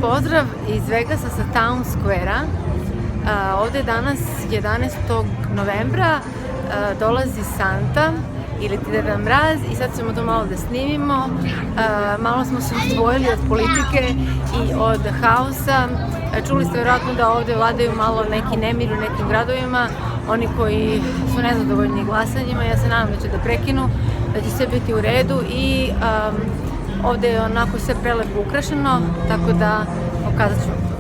pozdrav iz Vegasa sa Town Square-a. Ovde je danas 11. novembra, dolazi Santa ili Deda Mraz i sad ćemo to malo da snimimo. Malo smo se izdvojili od politike i od haosa. Čuli ste vjerojatno da ovde vladaju malo neki nemir u nekim gradovima. Oni koji su nezadovoljni glasanjima, ja se nadam da će da prekinu, da će sve biti u redu i ovde je onako sve prelepo ukrašeno, tako da pokazat ću vam to.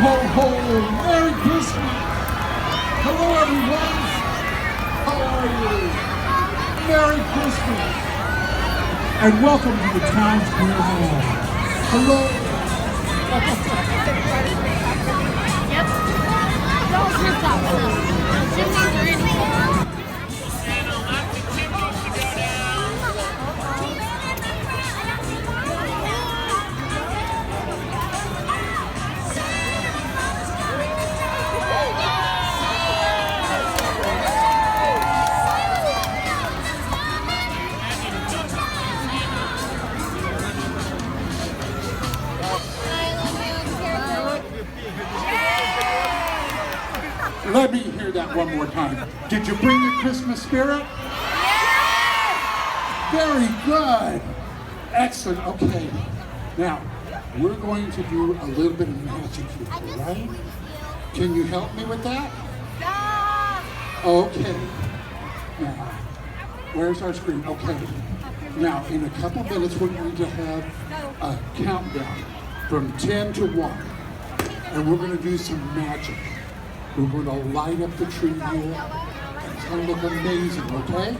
Ho, ho, Merry Christmas! Hello, everyone! How are you? Merry Christmas! And welcome to the Town Square Hall. Hello! Yep. Those rooftops. Chimneys are in here. Let me hear that one more time. Did you bring the Christmas spirit? Yes! Very good. Excellent. Okay. Now, we're going to do a little bit of magic here, right? Can you help me with that? Okay. Now, where's our screen? Okay. Now, in a couple minutes, we're going to have a countdown from 10 to 1. And we're going to do some magic. We're going to light up the tree here. It's going to look amazing, okay?